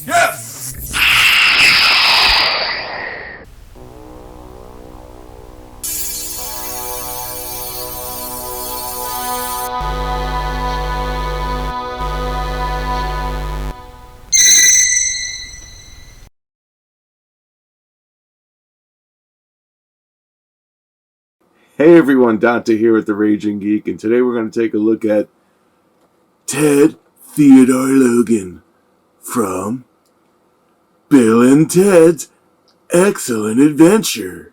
Yes! Hey everyone, Dante here with the Raging Geek, and today we're going to take a look at Theodore Logan from Bill and Ted's Excellent Adventure.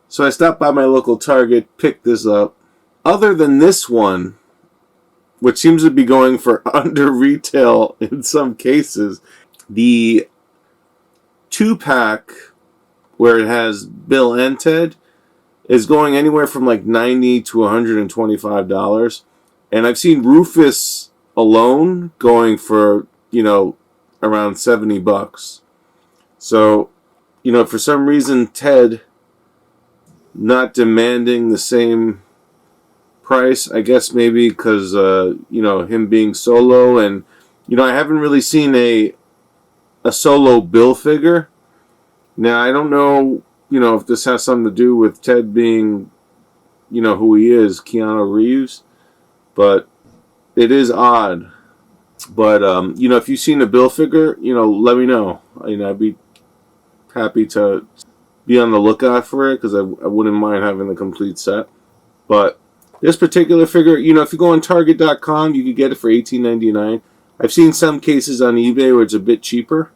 So I stopped by my local Target, picked this up. Other than this one, which seems to be going for under retail in some cases, the 2-pack where it has Bill and Ted is going anywhere from like $90 to $125. And I've seen Rufus alone going for, around $70. So, for some reason, Ted not demanding the same price, I guess maybe because, him being solo. And, I haven't really seen a solo Bill figure. Now, I don't know, if this has something to do with Ted being, who he is, Keanu Reeves. But it is odd. But, if you've seen a Bill figure, let me know. I'd be happy to be on the lookout for it because I wouldn't mind having the complete set. But this particular figure, if you go on Target.com, you could get it for $18.99. I've seen some cases on eBay where it's a bit cheaper.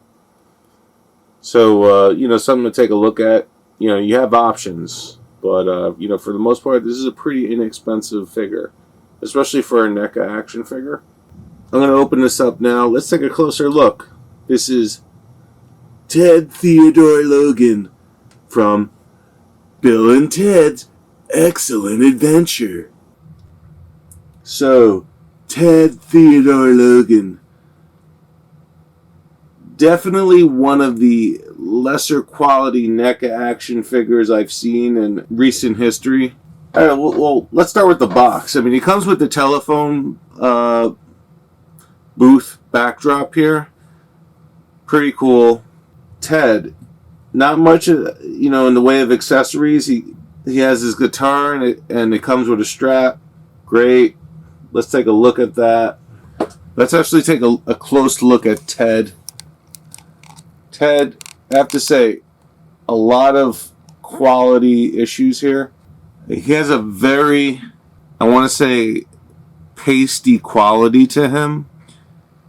So, something to take a look at. You have options. But, for the most part, this is a pretty inexpensive figure. Especially for a NECA action figure. I'm going to open this up now. Let's take a closer look. This is Ted Theodore Logan from Bill and Ted's Excellent Adventure. So, Ted Theodore Logan. Definitely one of the lesser quality NECA action figures I've seen in recent history. All right, well, let's start with the box. I mean, he comes with the telephone booth backdrop here. Pretty cool. Ted, not much, in the way of accessories. He has his guitar and it comes with a strap. Great. Let's take a look at that. Let's actually take a close look at Ted. Ted, I have to say, a lot of quality issues here. He has a very, I want to say, pasty quality to him.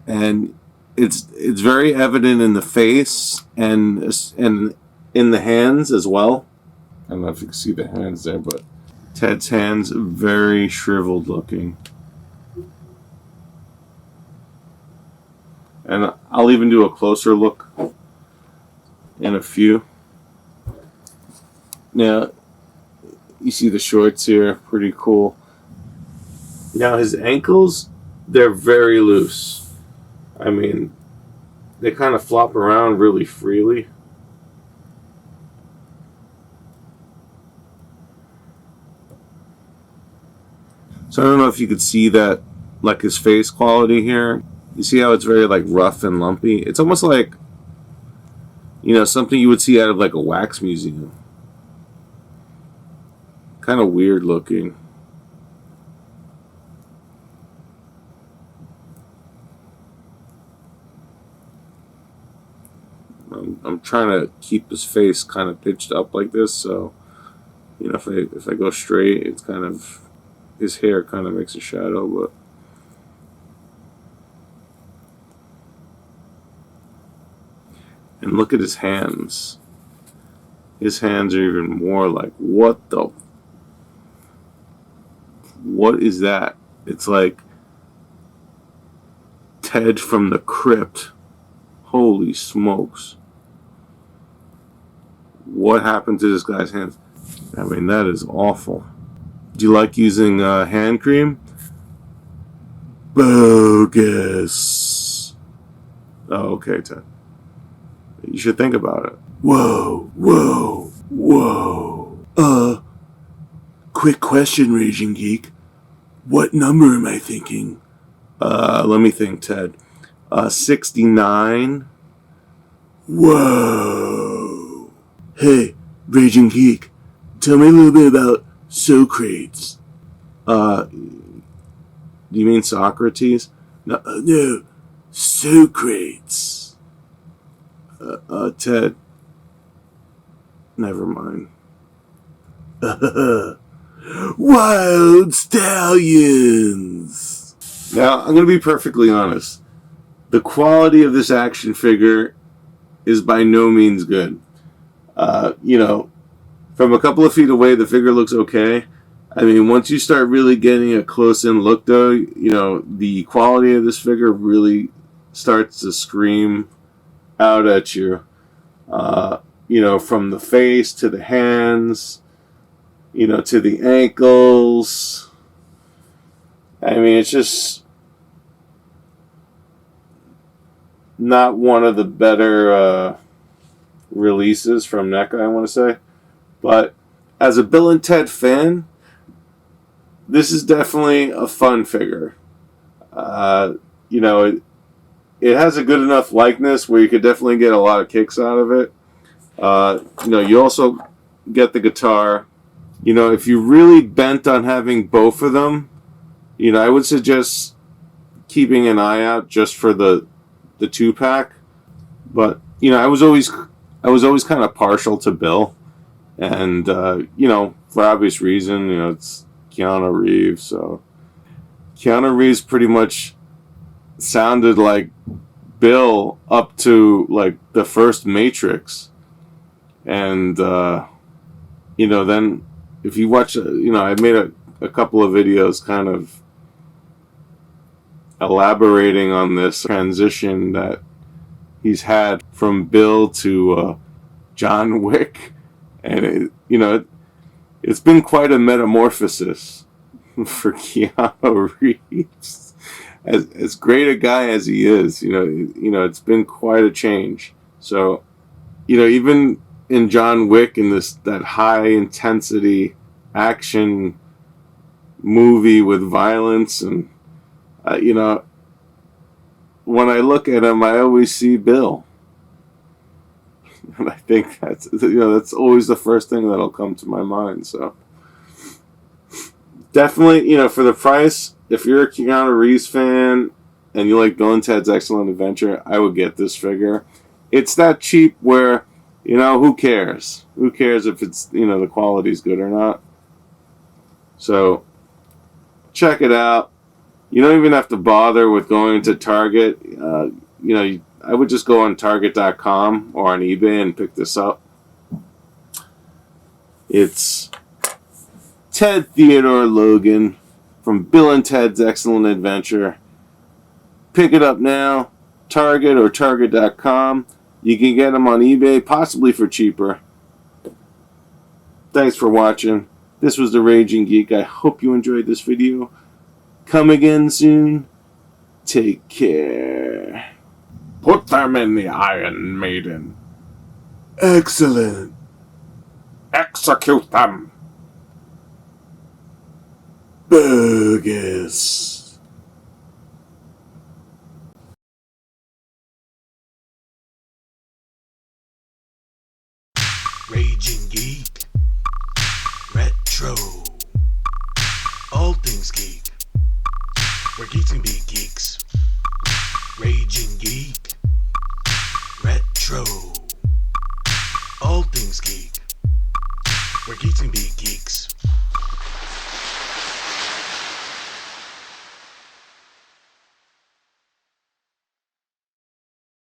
And it's very evident in the face and in the hands as well. I don't know if you can see the hands there, but Ted's hands very shriveled looking. And I'll even do a closer look in a few. Now, you see the shorts here, pretty cool. Now his ankles, they're very loose. I mean, they kind of flop around really freely. So I don't know if you could see that, like his face quality here. You see how it's very like rough and lumpy? It's almost like, something you would see out of like a wax museum. Kind of weird looking. I'm trying to keep his face kind of pitched up like this, so if I go straight, it's kind of, his hair kind of makes a shadow. But and look at his hands. His hands are even more like, what is that? It's like Ted from the Crypt. Holy smokes. What happened to this guy's hands? I mean, that is awful. Do you like using hand cream? Bogus. Oh, okay, Ted. You should think about it. Whoa. Quick question, Raging Geek. What number am I thinking? Let me think, Ted. 69. Whoa. Hey, Raging Geek, tell me a little bit about Socrates. Do you mean Socrates? No, Socrates. Ted. Never mind. Wild Stallions! Now, I'm going to be perfectly honest. The quality of this action figure is by no means good. From a couple of feet away, the figure looks okay. I mean, once you start really getting a close-in look, though, the quality of this figure really starts to scream out at you. From the face to the hands, to the ankles. I mean, it's just not one of the better releases from NECA, I want to say. But as a Bill and Ted fan, this is definitely a fun figure. It has a good enough likeness where you could definitely get a lot of kicks out of it. You also get the guitar. If you're really bent on having both of them, I would suggest keeping an eye out just for the 2-pack. But I was always kind of partial to Bill, and for obvious reason, it's Keanu Reeves. So Keanu Reeves pretty much sounded like Bill up to like the first Matrix, and then if you watch, I made a couple of videos kind of elaborating on this transition that he's had from Bill to John Wick, and it's been quite a metamorphosis for Keanu Reeves. As great a guy as he is, it's been quite a change. So, even in John Wick, in that high intensity action movie with violence, and when I look at him, I always see Bill, and I think that's always the first thing that'll come to my mind. So definitely, for the price, if you're a Keanu Reeves fan and you like Bill and Ted's Excellent Adventure, I would get this figure. It's that cheap where, who cares? Who cares if it's, the quality's good or not? So, check it out. You don't even have to bother with going to Target. I would just go on Target.com or on eBay and pick this up. It's Ted Theodore Logan from Bill and Ted's Excellent Adventure. Pick it up now, Target or Target.com. You can get them on eBay, possibly for cheaper. Thanks for watching. This was the Raging Geek. I hope you enjoyed this video. Come again soon. Take care. Put them in the Iron Maiden. Excellent. Execute them. Bogus. Raging Geek. Retro. All things geek. Where geeks can be geeks. Raging Geek. Retro. All things geek. Where geeks can be geeks.